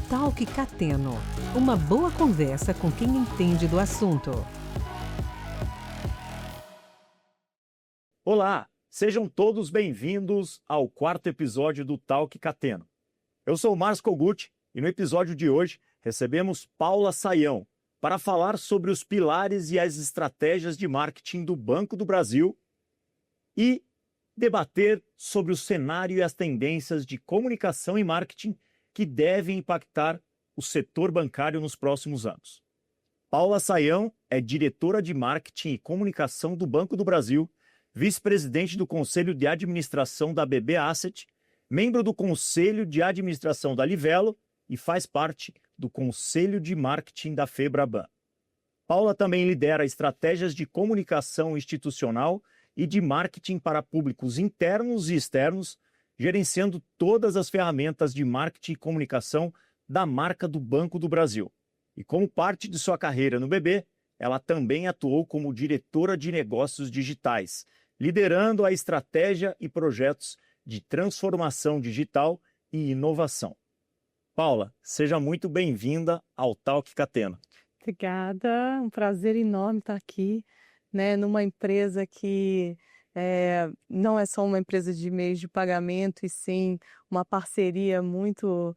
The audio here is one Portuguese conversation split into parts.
Talk Cateno. Uma boa conversa com quem entende do assunto. Olá, sejam todos bem-vindos ao quarto episódio do Talk Cateno. Eu sou o Márcio Kogut e no episódio de hoje recebemos Paula Saião para falar sobre os pilares e as estratégias de marketing do Banco do Brasil e debater sobre o cenário e as tendências de comunicação e marketing que devem impactar o setor bancário nos próximos anos. Paula Saião é diretora de marketing e comunicação do Banco do Brasil, vice-presidente do Conselho de Administração da BB Asset, membro do Conselho de Administração da Livelo e faz parte do Conselho de Marketing da Febraban. Paula também lidera estratégias de comunicação institucional e de marketing para públicos internos e externos, gerenciando todas as ferramentas de marketing e comunicação da marca do Banco do Brasil. E como parte de sua carreira no BB, ela também atuou como diretora de negócios digitais, liderando a estratégia e projetos de transformação digital e inovação. Paula, seja muito bem-vinda ao Talk Cateno. Obrigada, um prazer enorme estar aqui, numa empresa que não é só uma empresa de meios de pagamento, e sim uma parceria muito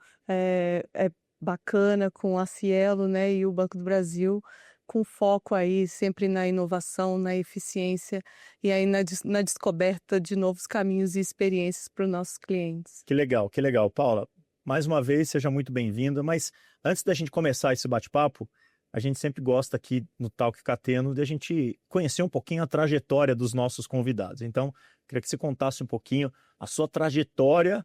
bacana com a Cielo, e o Banco do Brasil, com foco aí sempre na inovação, na eficiência e aí na descoberta de novos caminhos e experiências para os nossos clientes. Que legal, Paula. Mais uma vez, seja muito bem-vinda, mas antes da gente começar esse bate-papo, a gente sempre gosta aqui no Talk Cateno de a gente conhecer um pouquinho a trajetória dos nossos convidados. Então, queria que você contasse um pouquinho a sua trajetória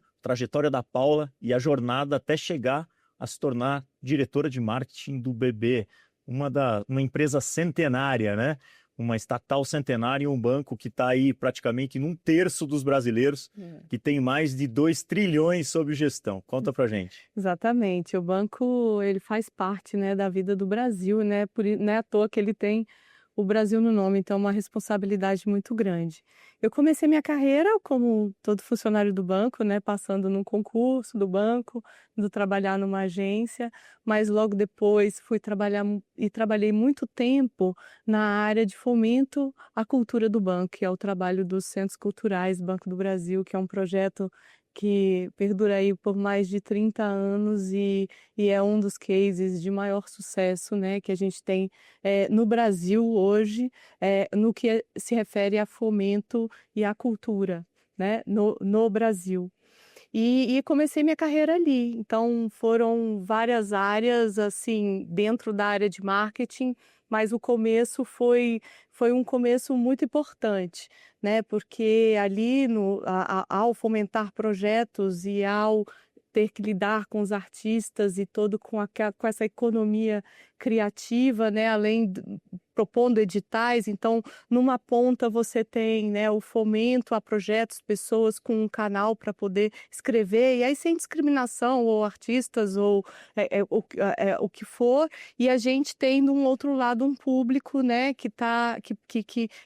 da Paula e a jornada até chegar a se tornar diretora de marketing do BB, uma empresa centenária, né? Uma estatal centenária e um banco que está aí praticamente num terço dos brasileiros, que tem mais de 2 trilhões sob gestão. Conta pra gente. Exatamente. O banco, ele faz parte, da vida do Brasil, não é à toa que ele tem o Brasil no nome, então é uma responsabilidade muito grande. Eu comecei minha carreira como todo funcionário do banco, passando num concurso do banco, do trabalhar numa agência, mas logo depois fui trabalhar e trabalhei muito tempo na área de fomento à cultura do banco, que é o trabalho dos Centros Culturais do Banco do Brasil, que é um projeto que perdura aí por mais de 30 anos e é um dos cases de maior sucesso, que a gente tem no Brasil hoje, no que se refere a fomento e à cultura, no Brasil. E comecei minha carreira ali, então foram várias áreas, assim, dentro da área de marketing, mas o começo foi um começo muito importante, porque ali ao fomentar projetos e ao ter que lidar com os artistas e todo com essa economia criativa, propondo editais, então numa ponta você tem o fomento a projetos, pessoas com um canal para poder escrever, e aí sem discriminação, ou artistas, ou o que for, e a gente tem de um outro lado um público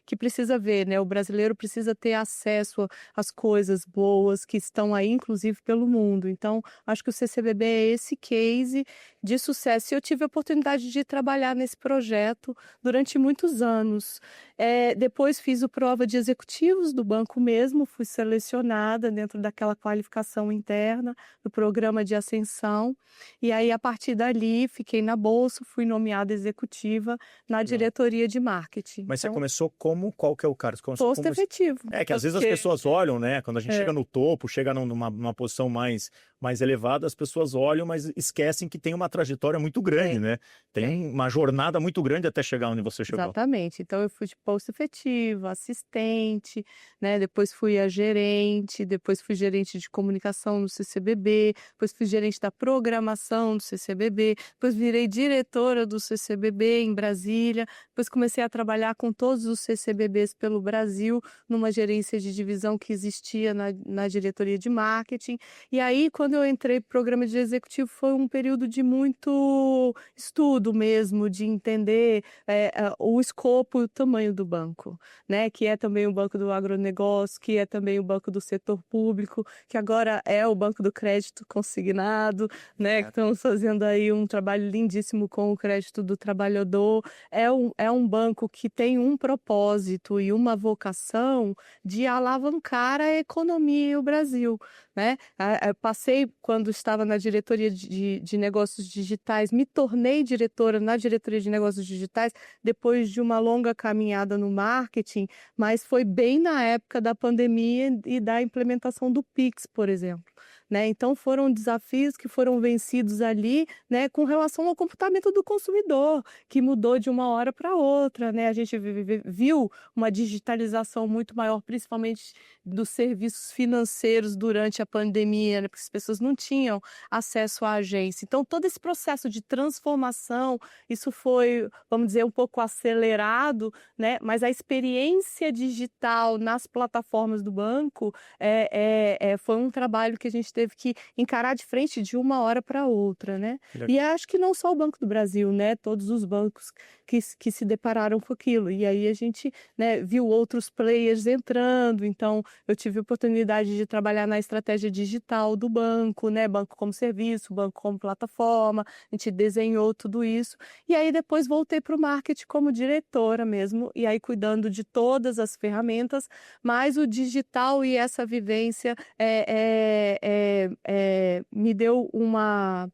que precisa ver, o brasileiro precisa ter acesso às coisas boas que estão aí, inclusive pelo mundo. Então acho que o CCBB é esse case de sucesso, e eu tive a oportunidade de trabalhar nesse projeto durante muitos anos. Depois fiz a prova de executivos do banco mesmo, fui selecionada dentro daquela qualificação interna do programa de ascensão, e aí a partir dali fiquei na bolsa, fui nomeada executiva na diretoria de marketing. Mas você começou qual que é o cargo? Posto efetivo. Que às vezes as pessoas olham, quando a gente chega no topo, chega numa posição mais elevada, as pessoas olham, mas esquecem que tem uma trajetória muito grande, Tem uma jornada muito grande até chegar onde você chegou. Exatamente. Então eu fui de posto efetivo, assistente, depois fui a gerente, depois fui gerente de comunicação no CCBB, depois fui gerente da programação do CCBB, depois virei diretora do CCBB em Brasília, depois comecei a trabalhar com todos os CCBBs pelo Brasil, numa gerência de divisão que existia na diretoria de marketing. E aí, quando eu entrei no programa de executivo, foi um período de muito estudo, estudo mesmo de entender o escopo e o tamanho do banco, né? Que é também o banco do agronegócio, que é também o banco do setor público, que agora é o banco do crédito consignado, né? Que estamos fazendo aí um trabalho lindíssimo com o crédito do trabalhador. É um banco que tem um propósito e uma vocação de alavancar a economia e o Brasil, né? Passei, quando estava na diretoria de negócios digitais, me tornei diretora na diretoria de negócios digitais depois de uma longa caminhada no marketing, mas foi bem na época da pandemia e da implementação do Pix, por exemplo. Né? Então foram desafios que foram vencidos ali, né, com relação ao comportamento do consumidor, que mudou de uma hora para outra, né? A gente viu uma digitalização muito maior, principalmente dos serviços financeiros durante a pandemia, né? Porque as pessoas não tinham acesso à agência. Então todo esse processo de transformação, isso foi, vamos dizer, um pouco acelerado, né? Mas a experiência digital nas plataformas do banco foi um trabalho que a gente teve que encarar de frente de uma hora para outra, né? E acho que não só o Banco do Brasil, né? Todos os bancos que se depararam com aquilo. E aí a gente, né, viu outros players entrando. Então, eu tive a oportunidade de trabalhar na estratégia digital do banco, né? Banco como serviço, banco como plataforma. A gente desenhou tudo isso. E aí depois voltei para o marketing como diretora mesmo. E aí cuidando de todas as ferramentas, mas o digital e essa vivência me deu uma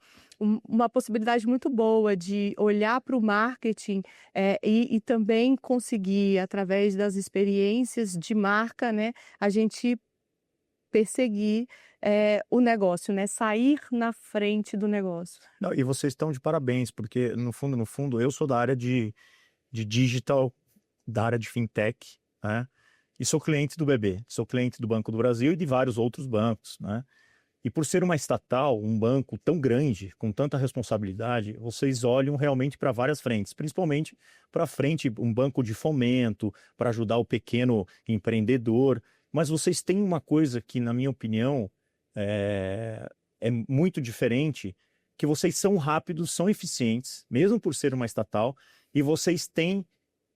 possibilidade muito boa de olhar para o marketing e também conseguir, através das experiências de marca, né, a gente perseguir o negócio, né, sair na frente do negócio. Não, e vocês estão de parabéns, porque no fundo, eu sou da área de digital, da área de fintech, né? E sou cliente do BB, sou cliente do Banco do Brasil e de vários outros bancos, né? E por ser uma estatal, um banco tão grande, com tanta responsabilidade, vocês olham realmente para várias frentes, principalmente para a frente, um banco de fomento, para ajudar o pequeno empreendedor. Mas vocês têm uma coisa que, na minha opinião, é muito diferente, que vocês são rápidos, são eficientes, mesmo por ser uma estatal, e vocês têm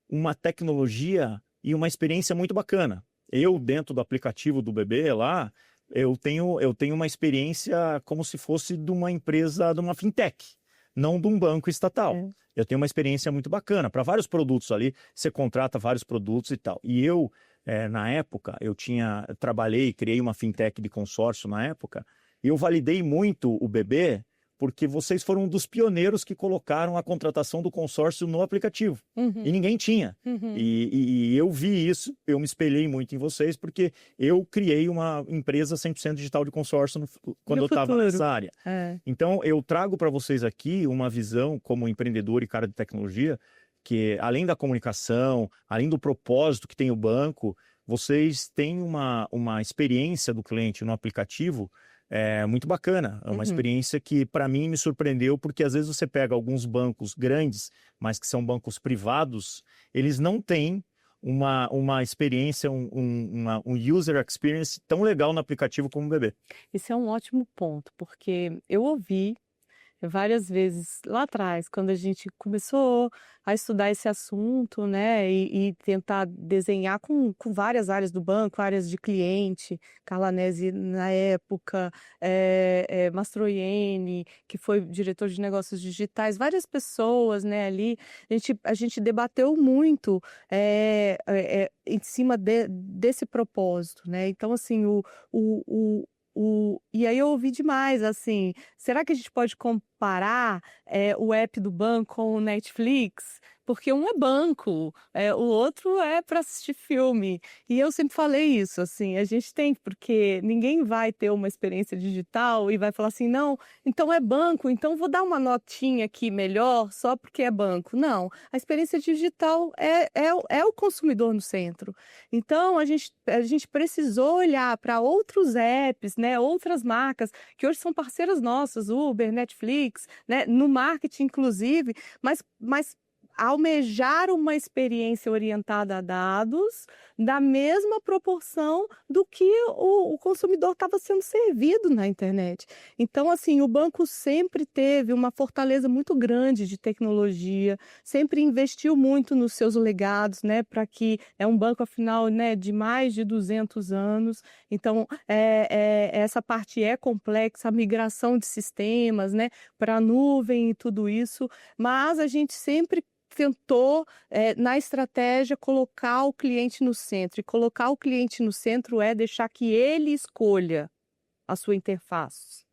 uma tecnologia e uma experiência muito bacana. Eu, dentro do aplicativo do BB lá, eu tenho uma experiência como se fosse de uma empresa, de uma fintech, não de um banco estatal. Eu tenho uma experiência muito bacana. Para vários produtos ali, você contrata vários produtos e tal. E eu, na época, trabalhei, criei uma fintech de consórcio na época, e eu validei muito o BB, porque vocês foram um dos pioneiros que colocaram a contratação do consórcio no aplicativo. E ninguém tinha. E eu vi isso, eu me espelhei muito em vocês, porque eu criei uma empresa 100% digital de consórcio quando eu estava nessa área. Então, eu trago para vocês aqui uma visão como empreendedor e cara de tecnologia, que além da comunicação, além do propósito que tem o banco, vocês têm uma experiência do cliente no aplicativo muito bacana. É uma experiência que, para mim, me surpreendeu, porque às vezes você pega alguns bancos grandes, mas que são bancos privados, eles não têm uma experiência, um user experience tão legal no aplicativo como o BB. Esse é um ótimo ponto, porque eu ouvi várias vezes lá atrás, quando a gente começou a estudar esse assunto, né, e tentar desenhar com várias áreas do banco, áreas de cliente, Carlanese na época, Mastroianni, que foi diretor de negócios digitais, várias pessoas, né, ali, a gente debateu muito em cima desse propósito, né, então assim, e aí eu ouvi demais, assim, será que a gente pode comparar o app do banco com o Netflix? Porque um é banco, o outro é para assistir filme. E eu sempre falei isso, assim, a gente tem, porque ninguém vai ter uma experiência digital e vai falar assim, não, então é banco, então vou dar uma notinha aqui melhor só porque é banco. Não, a experiência digital é o consumidor no centro. Então, a gente precisou olhar para outros apps, né, outras marcas, que hoje são parceiras nossas, Uber, Netflix, né, no marketing inclusive, mas almejar uma experiência orientada a dados da mesma proporção do que o consumidor estava sendo servido na internet. Então, assim, o banco sempre teve uma fortaleza muito grande de tecnologia, sempre investiu muito nos seus legados, né, para que é um banco, afinal, né, de mais de 200 anos. Então, essa parte é complexa, a migração de sistemas, né, para a nuvem e tudo isso, mas a gente sempre tentou, na estratégia, colocar o cliente no centro. E colocar o cliente no centro é deixar que ele escolha a sua interface,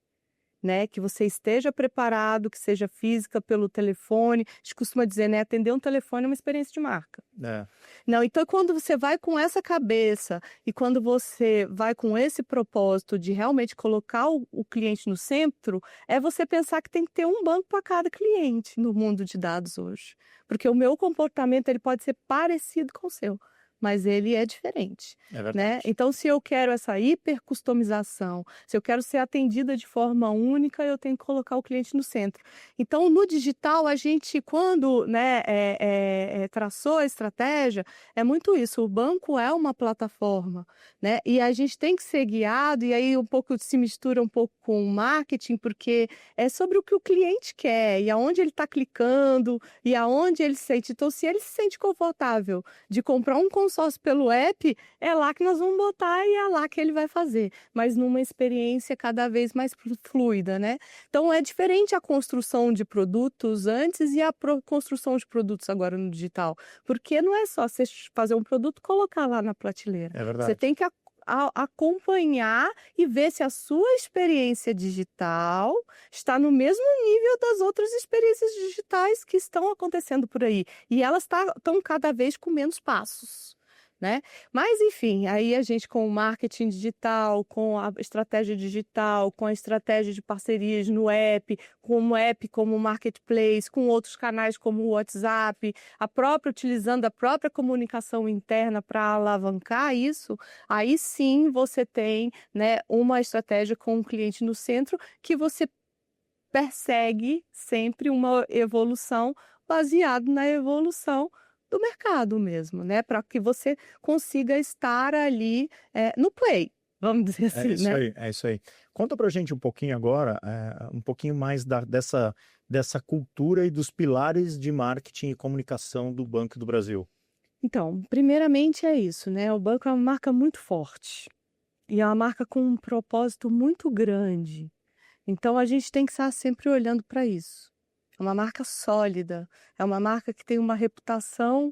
né? Que você esteja preparado, que seja física, pelo telefone. A gente costuma dizer, né? Atender um telefone é uma experiência de marca. Não, então quando você vai com essa cabeça e quando você vai com esse propósito de realmente colocar o cliente no centro, é você pensar que tem que ter um banco para cada cliente no mundo de dados hoje. Porque o meu comportamento ele pode ser parecido com o seu, mas ele é diferente, É verdade. né? Então, se eu quero essa hipercustomização, se eu quero ser atendida de forma única, eu tenho que colocar o cliente no centro. Então, no digital, a gente, quando, né, traçou a estratégia, é muito isso. O banco é uma plataforma, né? E a gente tem que ser guiado, e aí um pouco se mistura um pouco com o marketing, porque é sobre o que o cliente quer, e aonde ele está clicando, e aonde ele se sente. Então, se ele se sente confortável de comprar um consórcio pelo app, é lá que nós vamos botar e é lá que ele vai fazer, mas numa experiência cada vez mais fluida, né? Então é diferente a construção de produtos antes e a construção de produtos agora no digital, porque não é só você fazer um produto e colocar lá na prateleira. É verdade. Você tem que acompanhar e ver se a sua experiência digital está no mesmo nível das outras experiências digitais que estão acontecendo por aí. E elas estão cada vez com menos passos, né? Mas, enfim, aí a gente com o marketing digital, com a estratégia digital, com a estratégia de parcerias no app, com o app como marketplace, com outros canais como o WhatsApp, utilizando a própria comunicação interna para alavancar isso, aí sim você tem, né, uma estratégia com o cliente no centro que você persegue sempre uma evolução baseada na evolução do mercado mesmo, né? Para que você consiga estar ali no play, vamos dizer É assim, isso né? aí, é isso aí. Conta pra gente um pouquinho agora, um pouquinho mais dessa cultura e dos pilares de marketing e comunicação do Banco do Brasil. Então, primeiramente é isso, né? O banco é uma marca muito forte e é uma marca com um propósito muito grande. Então, a gente tem que estar sempre olhando para isso. É uma marca sólida, é uma marca que tem uma reputação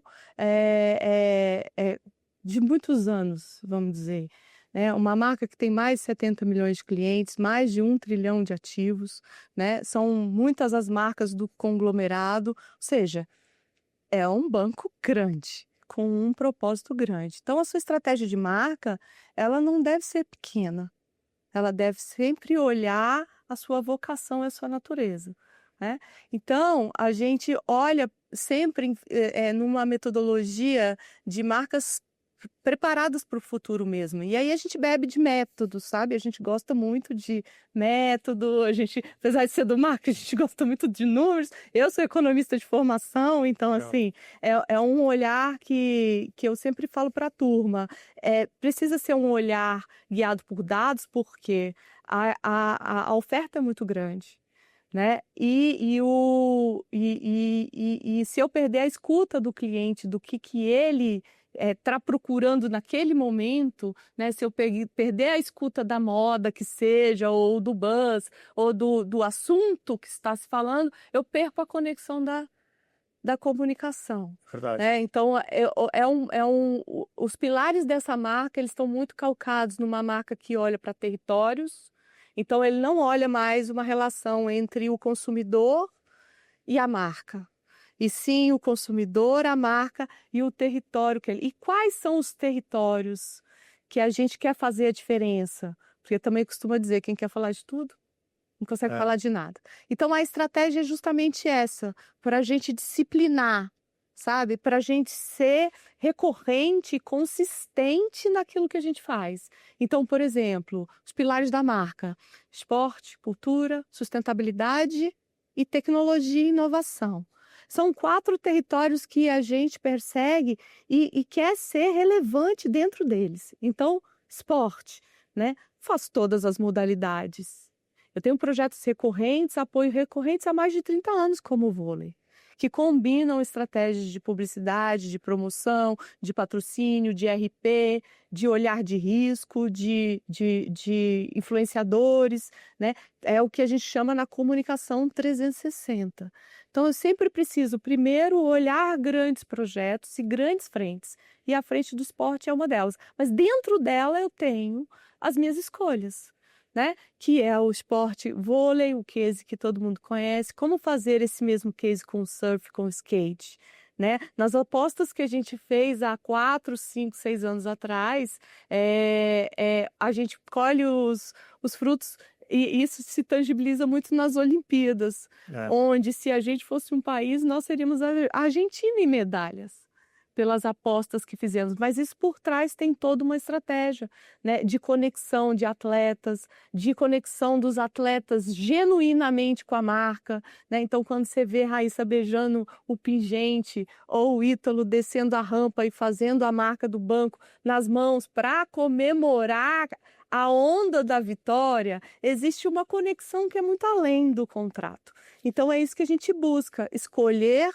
de muitos anos, vamos dizer. Né? Uma marca que tem mais de 70 milhões de clientes, mais de 1 trilhão de ativos, né? São muitas as marcas do conglomerado, ou seja, é um banco grande, com um propósito grande. Então, a sua estratégia de marca, ela não deve ser pequena. Ela deve sempre olhar a sua vocação e a sua natureza, né? Então, a gente olha sempre numa metodologia de marcas preparadas para o futuro mesmo. E aí a gente bebe de método, sabe? A gente gosta muito de método, a gente, apesar de ser do marketing, a gente gosta muito de números. Eu sou economista de formação, então, assim, é um olhar que eu sempre falo para a turma. Precisa ser um olhar guiado por dados, porque a oferta é muito grande. Né? E se eu perder a escuta do cliente, do que ele está procurando naquele momento, né? Se eu perder a escuta da moda que seja, ou do buzz, ou do assunto que está se falando, eu perco a conexão da comunicação. Verdade. Né? Então, os pilares dessa marca, eles estão muito calcados numa marca que olha para territórios. Então, ele não olha mais uma relação entre o consumidor e a marca, e sim o consumidor, a marca e o território. E quais são os territórios que a gente quer fazer a diferença? Porque também costuma dizer, quem quer falar de tudo, não consegue falar de nada. Então, a estratégia é justamente essa, para a gente disciplinar, sabe? Para a gente ser recorrente e consistente naquilo que a gente faz. Então, por exemplo, os pilares da marca: esporte, cultura, sustentabilidade e tecnologia e inovação. São 4 territórios que a gente persegue e quer ser relevante dentro deles. Então, esporte, né? Faço todas as modalidades. Eu tenho projetos recorrentes, apoio recorrentes há mais de 30 anos como o vôlei, que combinam estratégias de publicidade, de promoção, de patrocínio, de RP, de olhar de risco, de influenciadores, né? É o que a gente chama na comunicação 360. Então, eu sempre preciso, primeiro, olhar grandes projetos e grandes frentes, e a frente do esporte é uma delas. Mas dentro dela eu tenho as minhas escolhas, né? Que é o esporte vôlei, o case que todo mundo conhece, como fazer esse mesmo case com o surf, com o skate, né? Nas apostas que a gente fez há 4, 5, 6 anos atrás, a gente colhe os frutos e isso se tangibiliza muito nas Olimpíadas, onde se a gente fosse um país, nós seríamos a Argentina em medalhas, pelas apostas que fizemos, mas isso por trás tem toda uma estratégia, né, de conexão de atletas, de conexão dos atletas genuinamente com a marca, né? Então, quando você vê Raíssa beijando o pingente ou o Ítalo descendo a rampa e fazendo a marca do banco nas mãos para comemorar a onda da vitória, existe uma conexão que é muito além do contrato. Então, é isso que a gente busca, escolher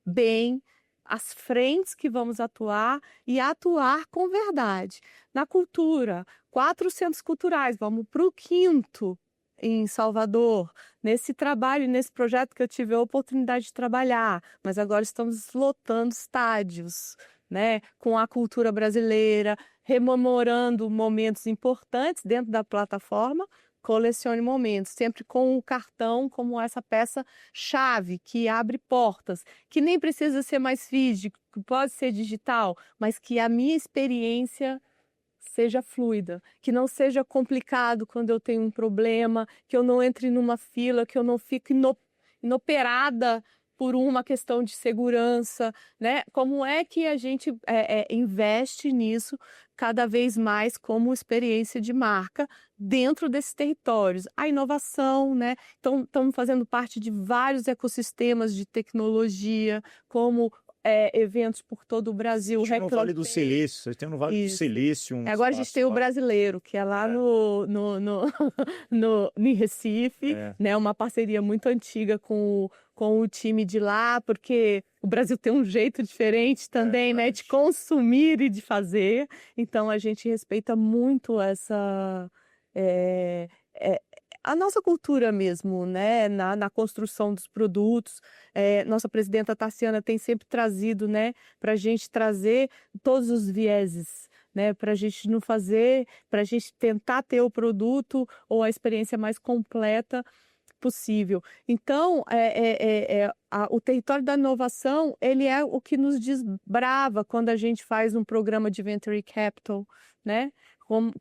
bem as frentes que vamos atuar e atuar com verdade. Na cultura, 4 centros culturais, vamos para o 5º em Salvador, nesse trabalho, nesse projeto que eu tive a oportunidade de trabalhar, mas agora estamos lotando estádios, né, com a cultura brasileira, rememorando momentos importantes dentro da plataforma. Colecione momentos, sempre com o cartão como essa peça-chave que abre portas, que nem precisa ser mais físico, pode ser digital, mas que a minha experiência seja fluida, que não seja complicado quando eu tenho um problema, que eu não entre numa fila, que eu não fique inoperada por uma questão de segurança, né? Como é que a gente investe nisso cada vez mais como experiência de marca dentro desses territórios? A inovação, né? Então, estamos fazendo parte de vários ecossistemas de tecnologia, como eventos por todo o Brasil. Vocês têm no Vale do Silício, vocês têm no Vale do Silício. Agora a gente tem o brasileiro, que é lá em Recife, né? Uma parceria muito antiga com o time de lá, porque o Brasil tem um jeito diferente também, né? De consumir e de fazer. Então a gente respeita muito a nossa cultura mesmo, né, na construção dos produtos. Nossa presidenta Taciana tem sempre trazido, né, para a gente trazer todos os vieses, né, para a gente não fazer, para a gente tentar ter o produto ou a experiência mais completa possível. Então, o território da inovação, ele é o que nos desbrava quando a gente faz um programa de Venture Capital, né?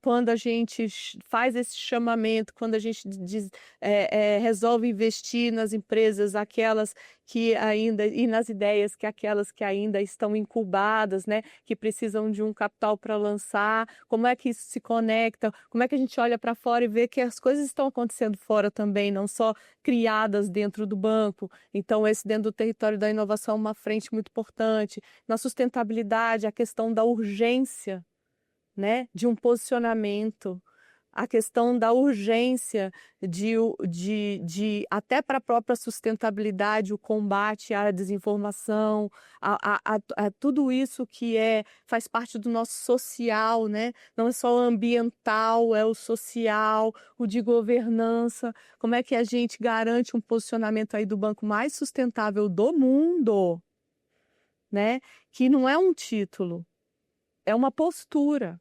Quando a gente faz esse chamamento, quando a gente resolve investir nas empresas, aquelas que ainda, e nas ideias que aquelas que ainda estão incubadas, né, que precisam de um capital para lançar, como é que isso se conecta, como é que a gente olha para fora e vê que as coisas estão acontecendo fora também, não só criadas dentro do banco. Então, esse dentro do território da inovação é uma frente muito importante. Na sustentabilidade, a questão da urgência, né, de um posicionamento, a questão da urgência de até para a própria sustentabilidade, o combate à desinformação, a tudo isso que faz parte do nosso social, né? Não é só o ambiental, é o social, o de governança. Como é que a gente garante um posicionamento aí do banco mais sustentável do mundo, né? Que não é um título, é uma postura.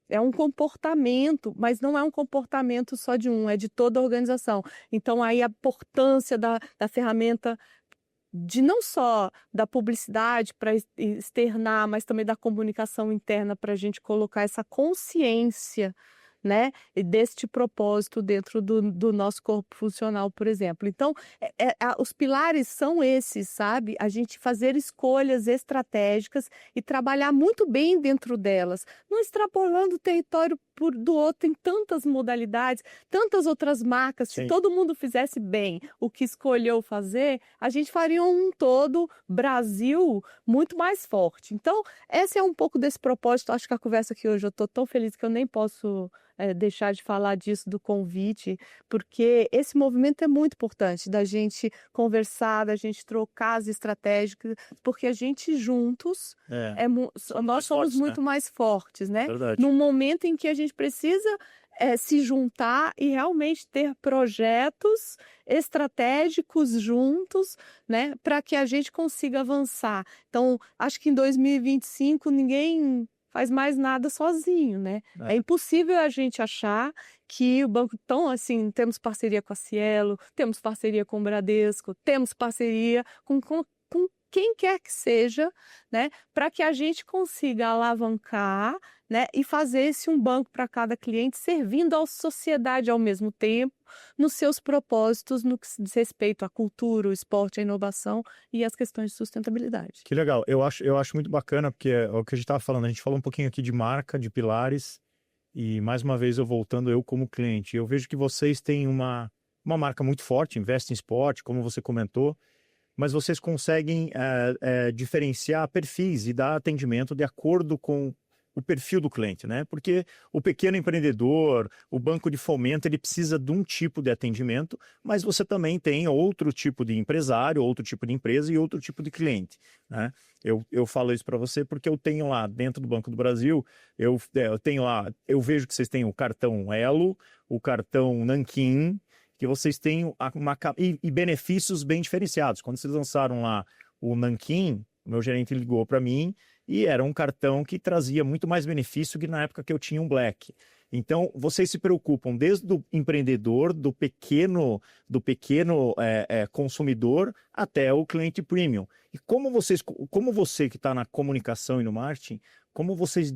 É um comportamento, mas não é um comportamento só de um, é de toda a organização. Então, aí a importância da ferramenta de não só da publicidade para externar, mas também da comunicação interna para a gente colocar essa consciência, né, deste propósito dentro do nosso corpo funcional, por exemplo. Então, os pilares são esses, sabe? A gente fazer escolhas estratégicas e trabalhar muito bem dentro delas, não extrapolando o território do outro, tem tantas modalidades, tantas outras marcas. Sim. Se todo mundo fizesse bem o que escolheu fazer, a gente faria um todo Brasil muito mais forte. Então, esse é um pouco desse propósito. Acho que a conversa aqui hoje, eu estou tão feliz que eu nem posso deixar de falar disso, do convite, porque esse movimento é muito importante, da gente conversar, da gente trocar as estratégias, porque a gente juntos, nós somos fortes, muito mais fortes, né? Verdade. Num momento em que a gente precisa se juntar e realmente ter projetos estratégicos juntos, né, para que a gente consiga avançar. Então, acho que em 2025 ninguém faz mais nada sozinho, né? É impossível a gente achar que o banco, então, assim, temos parceria com a Cielo, temos parceria com o Bradesco, temos parceria com quem quer que seja, né, para que a gente consiga alavancar, né, e fazer esse um banco para cada cliente, servindo à sociedade ao mesmo tempo, nos seus propósitos, no que se diz respeito à cultura, o esporte, a inovação e as questões de sustentabilidade. Que legal. Eu acho muito bacana, porque é o que a gente estava falando. A gente falou um pouquinho aqui de marca, de pilares, e mais uma vez eu como cliente. Eu vejo que vocês têm uma marca muito forte, investe em esporte, como você comentou, mas vocês conseguem diferenciar perfis e dar atendimento de acordo com o perfil do cliente, né? Porque o pequeno empreendedor, o banco de fomento, ele precisa de um tipo de atendimento, mas você também tem outro tipo de empresário, outro tipo de empresa e outro tipo de cliente, né? Eu falo isso para você porque eu tenho lá dentro do Banco do Brasil, eu tenho lá, eu vejo que vocês têm o cartão Elo, o cartão Nanquim, que vocês têm e benefícios bem diferenciados. Quando vocês lançaram lá o Nanquim, o meu gerente ligou para mim e era um cartão que trazia muito mais benefício que na época que eu tinha um Black. Então, vocês se preocupam desde o empreendedor, do pequeno consumidor até o cliente premium. E como você que está na comunicação e no marketing, como vocês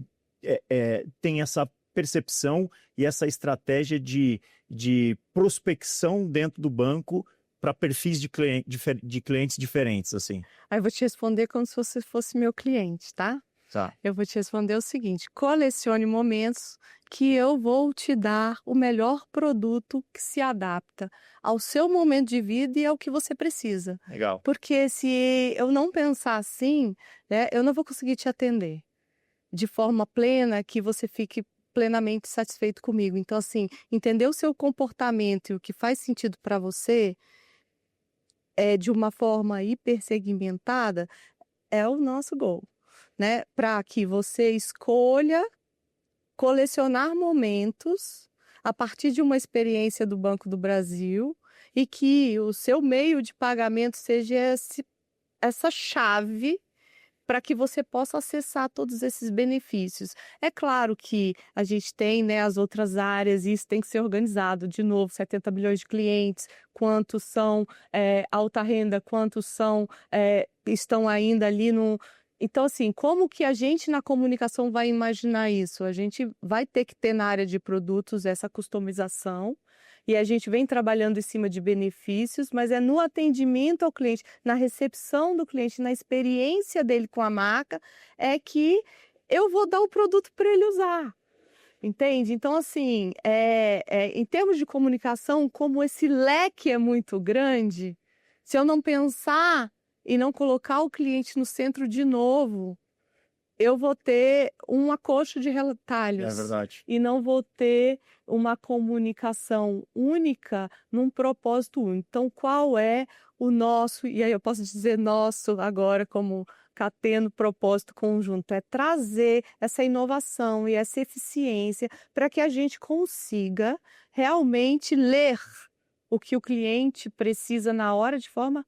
têm essa percepção e essa estratégia de prospecção dentro do banco para perfis de clientes diferentes, assim? Aí eu vou te responder como se você fosse meu cliente, tá? Tá. Eu vou te responder o seguinte: colecione momentos que eu vou te dar o melhor produto que se adapta ao seu momento de vida e ao que você precisa. Legal. Porque se eu não pensar assim, né, eu não vou conseguir te atender de forma plena, que você fique plenamente satisfeito comigo. Então, assim, entender o seu comportamento e o que faz sentido para você de uma forma hipersegmentada é o nosso goal, né? Para que você escolha colecionar momentos a partir de uma experiência do Banco do Brasil e que o seu meio de pagamento seja essa chave para que você possa acessar todos esses benefícios. É claro que a gente tem, né, as outras áreas e isso tem que ser organizado. De novo, 70 bilhões de clientes, quantos são alta renda, quantos são estão ainda ali no... Então, assim, como que a gente na comunicação vai imaginar isso? A gente vai ter que ter na área de produtos essa customização, e a gente vem trabalhando em cima de benefícios, mas é no atendimento ao cliente, na recepção do cliente, na experiência dele com a marca, é que eu vou dar o produto para ele usar. Entende? Então, assim, em termos de comunicação, como esse leque é muito grande, se eu não pensar e não colocar o cliente no centro de novo, eu vou ter uma coxa de retalhos. É verdade. E não vou ter uma comunicação única num propósito único. Então, qual é o nosso, e aí eu posso dizer nosso agora como Cateno propósito conjunto, é trazer essa inovação e essa eficiência para que a gente consiga realmente ler o que o cliente precisa na hora de forma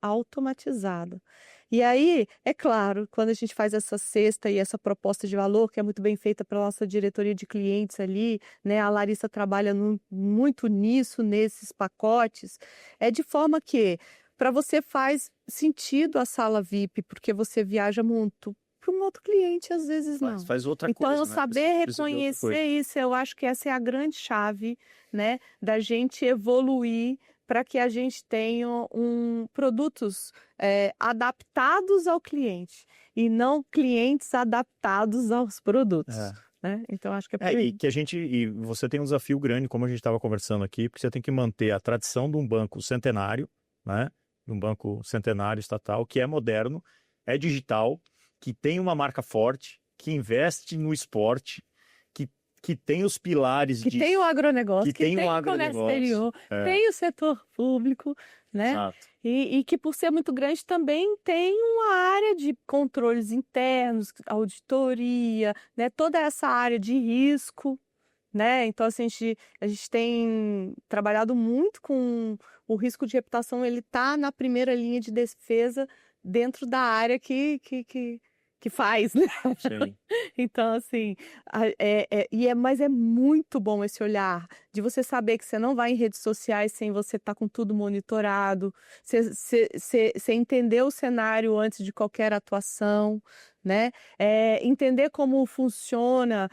automatizada. E aí, é claro, quando a gente faz essa cesta e essa proposta de valor, que é muito bem feita pela nossa diretoria de clientes ali, né? A Larissa trabalha muito nisso, nesses pacotes, é de forma que, para você faz sentido a sala VIP, porque você viaja muito, para um outro cliente, às vezes não. Faz outra Então, coisa, eu né? saber Precisa de outra reconhecer coisa. isso, eu acho que essa é a grande chave, né, da gente evoluir para que a gente tenha produtos adaptados ao cliente e não clientes adaptados aos produtos. né? Então, acho que é por E aí. que e você tem um desafio grande, como a gente estava conversando aqui, porque você tem que manter a tradição de um banco centenário, né? De um banco centenário estatal, que é moderno, é digital, que tem uma marca forte, que investe no esporte, que tem os pilares Que tem o agronegócio, que tem um tem o comércio agronegócio. exterior, tem o setor público, né? Exato. E que, por ser muito grande, também tem uma área de controles internos, auditoria, né? Toda essa área de risco, né? Então, assim, a gente tem trabalhado muito com o risco de reputação, ele está na primeira linha de defesa dentro da área que faz, né? Sim. Então, assim, mas é muito bom esse olhar de você saber que você não vai em redes sociais sem você estar com tudo monitorado, você entender o cenário antes de qualquer atuação, né? Entender como funciona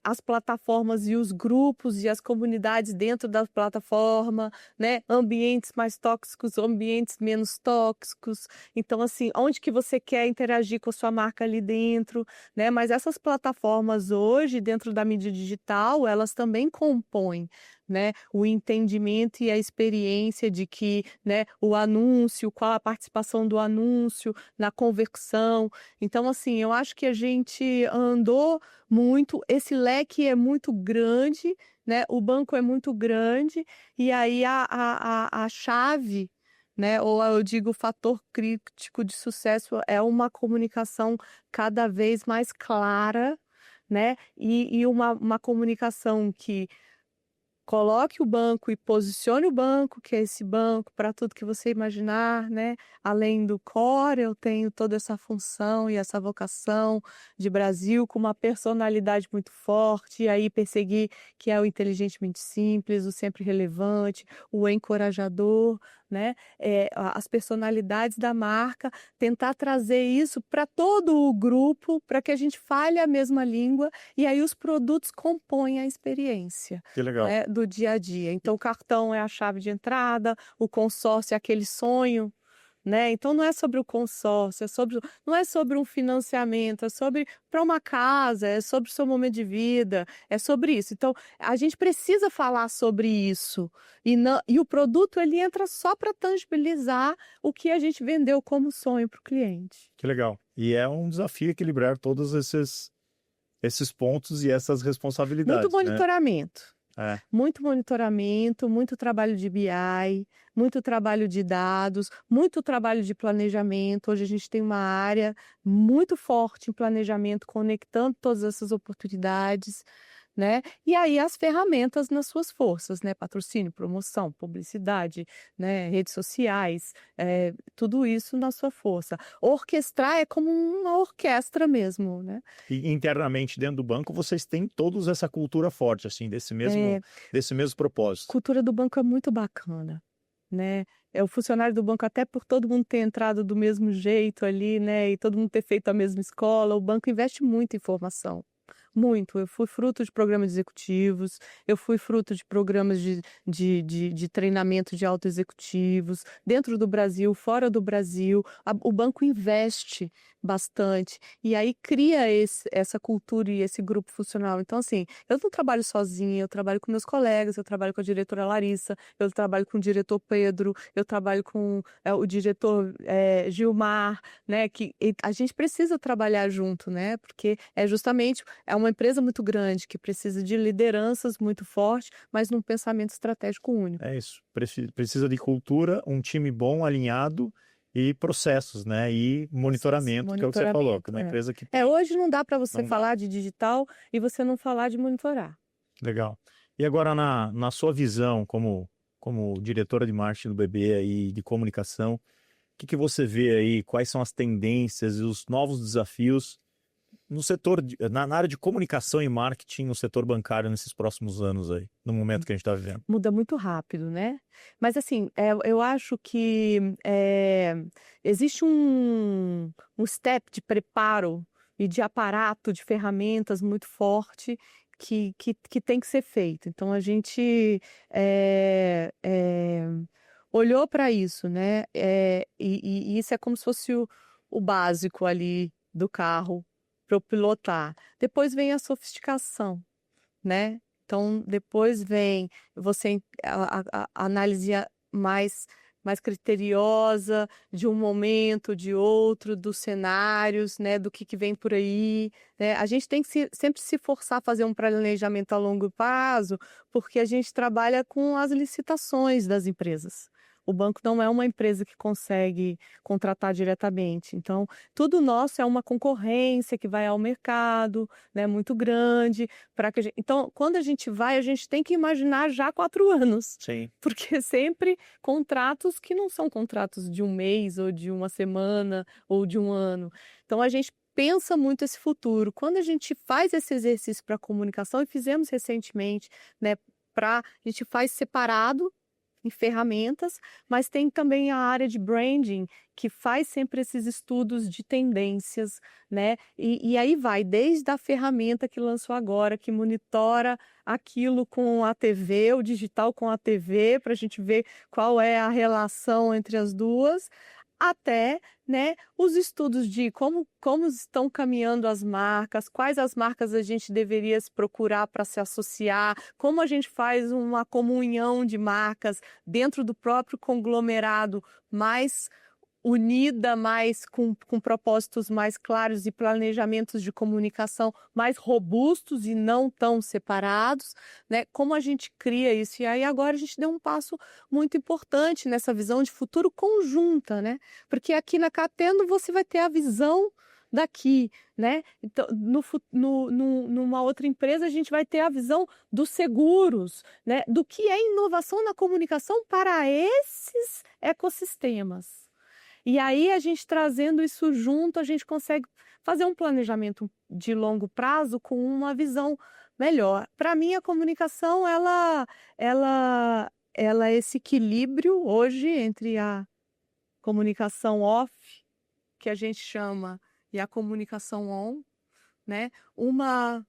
as plataformas e os grupos e as comunidades dentro da plataforma, né? Ambientes mais tóxicos, ambientes menos tóxicos. Então, assim, onde que você quer interagir com a sua marca ali dentro, né? Mas essas plataformas hoje, dentro da mídia digital, elas também compõem, né, o entendimento e a experiência de que, né, o anúncio, qual a participação do anúncio na conversão. Então, assim, eu acho que a gente andou muito, esse leque é muito grande, né? O banco é muito grande, e aí a chave, né? Ou eu digo, o fator crítico de sucesso é uma comunicação cada vez mais clara, né? E uma comunicação que coloque o banco e posicione o banco, que é esse banco, para tudo que você imaginar, né? Além do core, eu tenho toda essa função e essa vocação de Brasil com uma personalidade muito forte, e aí perseguir que é o inteligentemente simples, o sempre relevante, o encorajador, né? As personalidades da marca, tentar trazer isso para todo o grupo, para que a gente fale a mesma língua, e aí os produtos compõem a experiência, Que legal. né, do dia a dia. Então, o cartão é a chave de entrada, o consórcio é aquele sonho, né? Então, não é sobre o consórcio, não é sobre um financiamento, é sobre para uma casa, é sobre o seu momento de vida, é sobre isso. Então, a gente precisa falar sobre isso. E o produto, ele entra só para tangibilizar o que a gente vendeu como sonho para o cliente. Que legal. E é um desafio equilibrar todos esses pontos e essas responsabilidades, Muito né? monitoramento. É. Muito monitoramento, muito trabalho de BI, muito trabalho de dados, muito trabalho de planejamento. Hoje a gente tem uma área muito forte em planejamento, conectando todas essas oportunidades, né? E aí as ferramentas nas suas forças, né? Patrocínio, promoção, publicidade, né? Redes sociais, tudo isso na sua força. Orquestrar é como uma orquestra mesmo, né? E internamente dentro do banco, vocês têm todos essa cultura forte, assim, desse mesmo propósito. Cultura do banco é muito bacana, né? É o funcionário do banco, até por todo mundo ter entrado do mesmo jeito ali, né? E todo mundo ter feito a mesma escola, o banco investe muito em formação. Muito. Eu fui fruto de programas executivos, eu fui fruto de programas de treinamento de autoexecutivos, dentro do Brasil, fora do Brasil. O banco investe bastante e aí cria essa cultura e esse grupo funcional. Então, assim, eu não trabalho sozinha, eu trabalho com meus colegas, eu trabalho com a diretora Larissa, eu trabalho com o diretor Pedro, eu trabalho com o diretor Gilmar, né? A gente precisa trabalhar junto, né? Porque é uma empresa muito grande que precisa de lideranças muito fortes, mas num pensamento estratégico único. É isso. Precisa de cultura, um time bom, alinhado e processos, né? E monitoramento, que é o que você falou, que é uma empresa que tem. Hoje não dá para você Não dá. falar de digital e você não falar de monitorar. Legal. E agora, na sua visão, como diretora de marketing do BB e de comunicação, o que você vê aí? Quais são as tendências e os novos desafios no setor, na área de comunicação e marketing no setor bancário nesses próximos anos aí, no momento que a gente está vivendo? Muda muito rápido, né? Mas assim, eu acho que existe um step de preparo e de aparato, de ferramentas muito forte que tem que ser feito. Então, a gente olhou para isso, né? E isso é como se fosse o básico ali do carro eu pilotar. Depois vem a sofisticação, né? Então, depois vem você a análise mais criteriosa de um momento, de outro, dos cenários, né, do que vem por aí, né? A gente tem que sempre se forçar a fazer um planejamento a longo prazo, porque a gente trabalha com as licitações das empresas. O banco não é uma empresa que consegue contratar diretamente. Então, tudo nosso é uma concorrência que vai ao mercado, né, muito grande. Então, quando a gente tem que imaginar já 4 anos. Sim. Porque sempre contratos que não são contratos de um mês, ou de uma semana, ou de um ano. Então, a gente pensa muito esse futuro. Quando a gente faz esse exercício para comunicação, e fizemos recentemente, né, a gente faz separado em ferramentas, mas tem também a área de branding, que faz sempre esses estudos de tendências, né? E aí vai, desde a ferramenta que lançou agora, que monitora aquilo com a TV, o digital com a TV, para a gente ver qual é a relação entre as duas, até, né, os estudos de como estão caminhando as marcas, quais as marcas a gente deveria se procurar para se associar, como a gente faz uma comunhão de marcas dentro do próprio conglomerado mais unida, mais com propósitos mais claros e planejamentos de comunicação mais robustos e não tão separados, né? Como a gente cria isso? E aí agora a gente deu um passo muito importante nessa visão de futuro conjunta, né? Porque aqui na Cateno você vai ter a visão daqui, né? Então, numa outra empresa a gente vai ter a visão dos seguros, né? Do que é inovação na comunicação para esses ecossistemas. E aí, a gente trazendo isso junto, a gente consegue fazer um planejamento de longo prazo com uma visão melhor. Para mim, a comunicação, ela é esse equilíbrio hoje entre a comunicação off, que a gente chama, e a comunicação on, né? Uma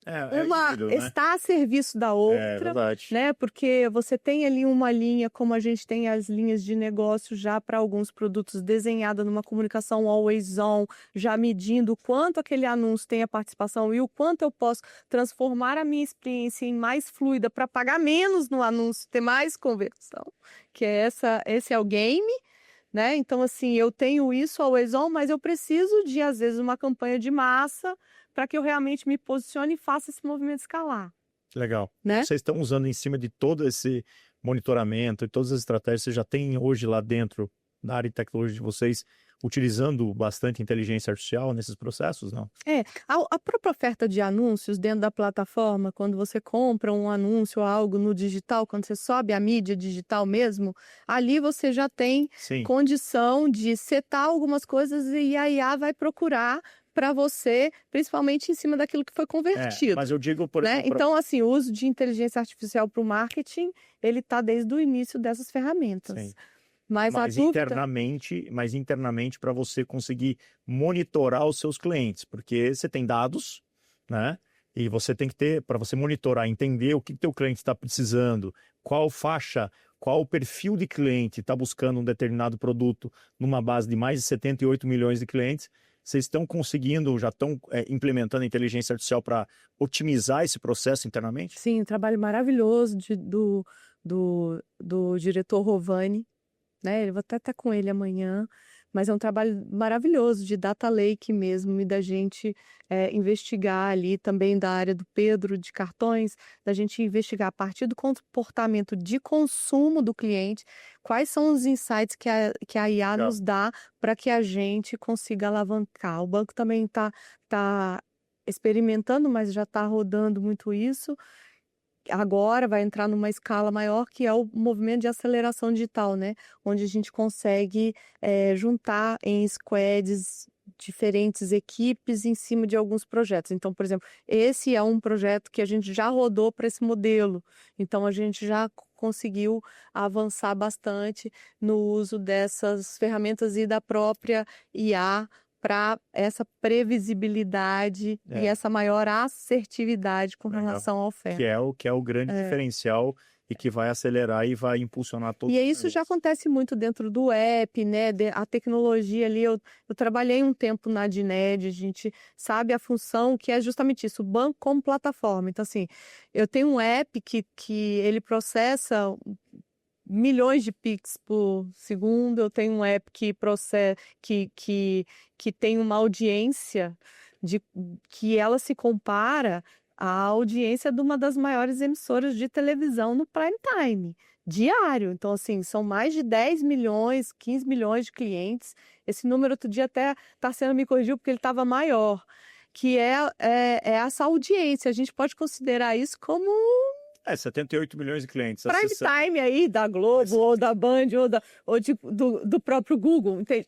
híbrido, né? está a serviço da outra, verdade. né? Porque você tem ali uma linha, como a gente tem as linhas de negócio já para alguns produtos desenhada numa comunicação always on, já medindo o quanto aquele anúncio tem a participação e o quanto eu posso transformar a minha experiência em mais fluida para pagar menos no anúncio, ter mais conversão, que esse é o game. Né? Então, assim, eu tenho isso always on, mas eu preciso de, às vezes, uma campanha de massa para que eu realmente me posicione e faça esse movimento escalar. Legal. Né? Vocês estão usando em cima de todo esse monitoramento e todas as estratégias, vocês já têm hoje lá dentro da área de tecnologia de vocês, utilizando bastante inteligência artificial nesses processos, não? A própria oferta de anúncios dentro da plataforma, quando você compra um anúncio ou algo no digital, quando você sobe a mídia digital mesmo, ali você já tem condição de setar algumas coisas e a IA vai procurar para você, principalmente em cima daquilo que foi convertido. Mas eu digo, por exemplo... Então, assim, o uso de inteligência artificial para o marketing, ele está desde o início dessas ferramentas. Sim. Mas internamente para você conseguir monitorar os seus clientes, porque você tem dados, né? E você tem que ter, para você monitorar, entender o que teu cliente está precisando, qual faixa, qual o perfil de cliente está buscando um determinado produto numa base de mais de 78 milhões de clientes. Vocês estão conseguindo, já estão implementando inteligência artificial para otimizar esse processo internamente? Sim, um trabalho maravilhoso do diretor Rovani, né? Eu vou até estar com ele amanhã, mas é um trabalho maravilhoso de data lake mesmo, e da gente investigar ali também da área do Pedro de cartões, da gente investigar a partir do comportamento de consumo do cliente, quais são os insights que a IA nos dá para que a gente consiga alavancar. O banco também está experimentando, mas já está rodando muito isso. Agora vai entrar numa escala maior, que é o movimento de aceleração digital, né? Onde a gente consegue juntar em squads diferentes equipes em cima de alguns projetos. Então, por exemplo, esse é um projeto que a gente já rodou para esse modelo. Então, a gente já conseguiu avançar bastante no uso dessas ferramentas e da própria IA para essa previsibilidade e essa maior assertividade com relação à oferta. Que é o grande diferencial e que vai acelerar e vai impulsionar todo E o isso já negócio. acontece muito dentro do app, né? A tecnologia ali. Eu trabalhei um tempo na Dined, a gente sabe a função que é justamente isso, o banco como plataforma. Então, assim, eu tenho um app que ele processa milhões de Pix por segundo. Eu tenho um app que processa, que tem uma audiência de, que ela se compara à audiência de uma das maiores emissoras de televisão no prime time, diário. Então, assim, são mais de 10 milhões, 15 milhões de clientes. Esse número outro dia até Tarciana me corrigiu porque ele estava maior, que é essa audiência. A gente pode considerar isso como 78 milhões de clientes prime acessando. time aí da Globo, ou da Band, do próprio Google, entende?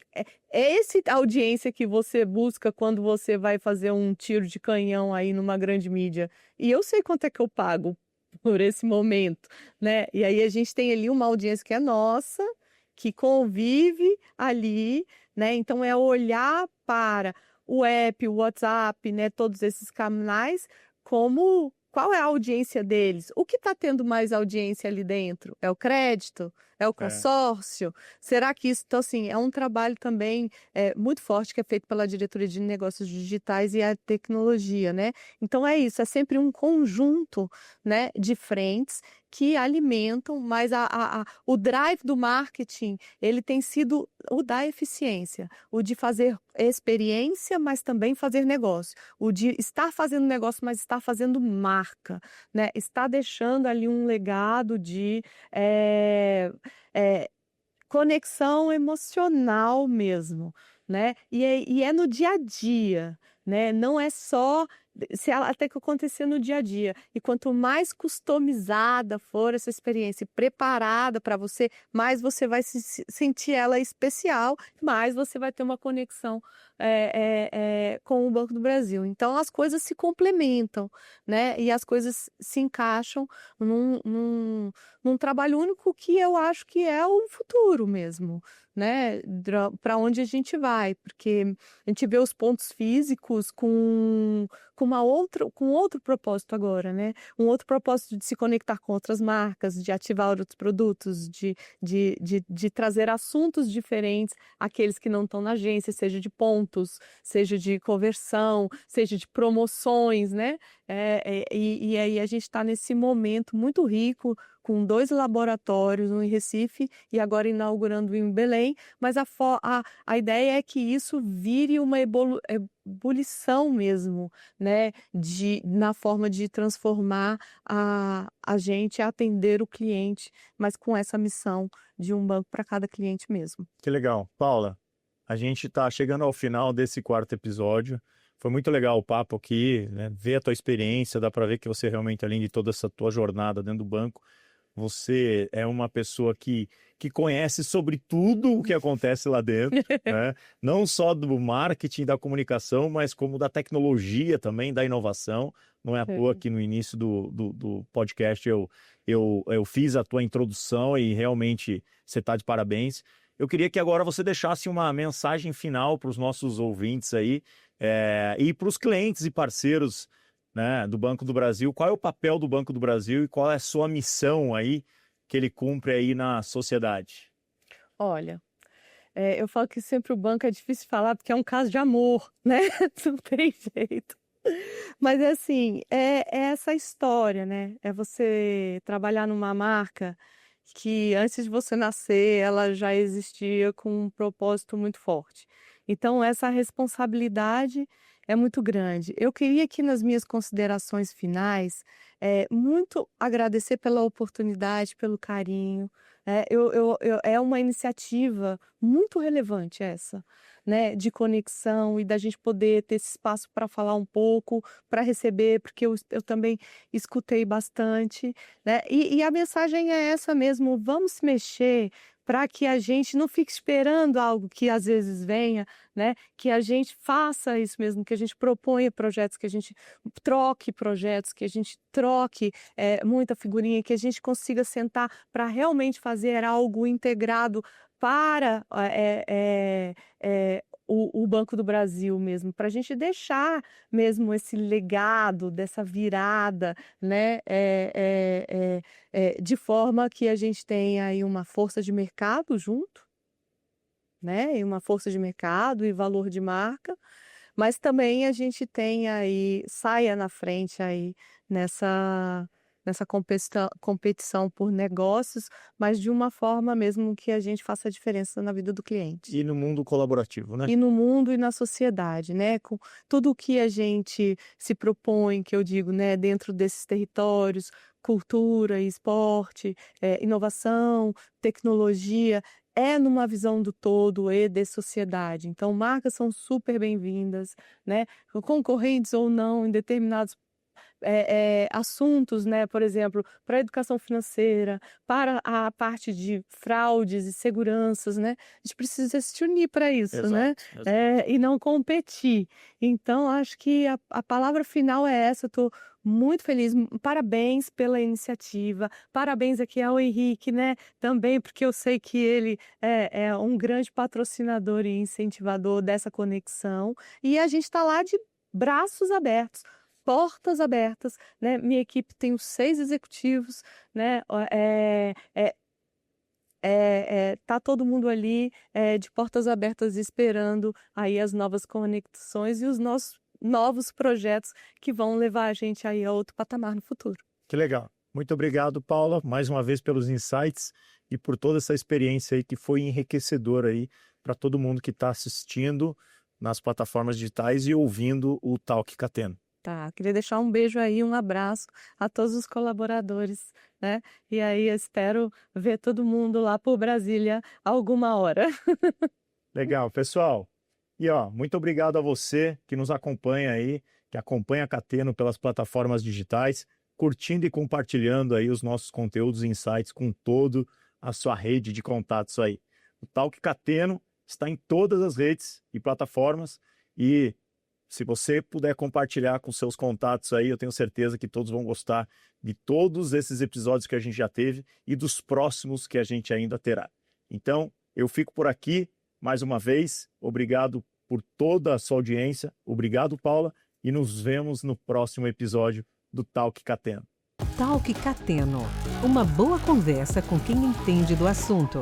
É essa audiência que você busca quando você vai fazer um tiro de canhão aí numa grande mídia. E eu sei quanto é que eu pago por esse momento, né? E aí a gente tem ali uma audiência que é nossa, que convive ali, né? Então é olhar para o app, o WhatsApp, né? Todos esses canais como qual é a audiência deles? O que está tendo mais audiência ali dentro? É o crédito? É o consórcio? Será que isso... Então, assim, é um trabalho também muito forte que é feito pela Diretoria de Negócios Digitais e a Tecnologia, né? Então, é isso, é sempre um conjunto, né, de frentes que alimentam, mas o drive do marketing, ele tem sido o da eficiência, o de fazer experiência, mas também fazer negócio, o de estar fazendo negócio, mas estar fazendo marca, né? Está deixando ali um legado de conexão emocional mesmo, né? E é no dia a dia, né? Não é só se ela até que acontecer no dia a dia. E quanto mais customizada for essa experiência, e preparada para você, mais você vai sentir ela especial, mais você vai ter uma conexão com o Banco do Brasil. Então as coisas se complementam, né? E as coisas se encaixam num trabalho único que eu acho que é o futuro mesmo, né? Para onde a gente vai, porque a gente vê os pontos físicos com outro propósito agora, né? Um outro propósito de se conectar com outras marcas, de ativar outros produtos, de trazer assuntos diferentes àqueles que não estão na agência, seja de pontos, seja de conversão, seja de promoções, né? E aí a gente está nesse momento muito rico, com 2 laboratórios, um em Recife e agora inaugurando em Belém, mas a ideia é que isso vire uma ebulição mesmo, né, na forma de transformar a gente a atender o cliente, mas com essa missão de um banco para cada cliente mesmo. Que legal. Paula, a gente está chegando ao final desse 4º episódio. Foi muito legal o papo aqui, né? Ver a tua experiência, dá para ver que você realmente, além de toda essa tua jornada dentro do banco, você é uma pessoa que conhece sobre tudo o que acontece lá dentro, né? Não só do marketing, da comunicação, mas como da tecnologia também, da inovação. Não é à toa que no início do podcast eu fiz a tua introdução e realmente você está de parabéns. Eu queria que agora você deixasse uma mensagem final para os nossos ouvintes aí e para os clientes e parceiros, né, do Banco do Brasil. Qual é o papel do Banco do Brasil e qual é a sua missão aí que ele cumpre aí na sociedade? Olha, eu falo que sempre o banco é difícil falar porque é um caso de amor, né? Não tem jeito. Mas é assim, é essa história, né? É você trabalhar numa marca que antes de você nascer, ela já existia com um propósito muito forte. Então, essa responsabilidade é muito grande. Eu queria aqui nas minhas considerações finais, muito agradecer pela oportunidade, pelo carinho. É uma iniciativa muito relevante essa, né, de conexão e da gente poder ter esse espaço para falar um pouco, para receber, porque eu também escutei bastante, né? E a mensagem é essa mesmo: vamos se mexer para que a gente não fique esperando algo que às vezes venha, né? Que a gente faça isso mesmo, que a gente proponha projetos, que a gente troque projetos, que a gente troque muita figurinha, que a gente consiga sentar para realmente fazer algo integrado para o Banco do Brasil mesmo, para a gente deixar mesmo esse legado dessa virada, né, de forma que a gente tenha aí uma força de mercado junto, né, e uma força de mercado e valor de marca, mas também a gente tenha aí saia na frente aí nessa competição por negócios, mas de uma forma mesmo que a gente faça a diferença na vida do cliente. E no mundo colaborativo, né? E no mundo e na sociedade, né, com tudo o que a gente se propõe, que eu digo, né, dentro desses territórios, cultura, esporte, inovação, tecnologia, é numa visão do todo e de sociedade. Então marcas são super bem-vindas, né, concorrentes ou não em determinados assuntos, né, por exemplo, para a educação financeira, para a parte de fraudes e seguranças, né, a gente precisa se unir para isso, né, Exato. e não competir. Então acho que a palavra final é essa, estou muito feliz, parabéns pela iniciativa, parabéns aqui ao Henrique, né, também porque eu sei que ele é um grande patrocinador e incentivador dessa conexão, e a gente está lá de braços abertos, portas abertas, né, minha equipe tem os 6 executivos, né, tá todo mundo ali, de portas abertas esperando aí as novas conexões e os nossos novos projetos que vão levar a gente aí a outro patamar no futuro. Que legal. Muito obrigado, Paula, mais uma vez pelos insights e por toda essa experiência aí que foi enriquecedora aí para todo mundo que está assistindo nas plataformas digitais e ouvindo o Talk Cateno. Tá, queria deixar um beijo aí, um abraço a todos os colaboradores, né? E aí eu espero ver todo mundo lá por Brasília alguma hora. Legal, pessoal. E ó, muito obrigado a você que nos acompanha aí, que acompanha a Cateno pelas plataformas digitais, curtindo e compartilhando aí os nossos conteúdos e insights com toda a sua rede de contatos aí. O Talk Cateno está em todas as redes e plataformas e se você puder compartilhar com seus contatos aí, eu tenho certeza que todos vão gostar de todos esses episódios que a gente já teve e dos próximos que a gente ainda terá. Então, eu fico por aqui mais uma vez. Obrigado por toda a sua audiência. Obrigado, Paula, e nos vemos no próximo episódio do Talk Cateno. Talk Cateno. Uma boa conversa com quem entende do assunto.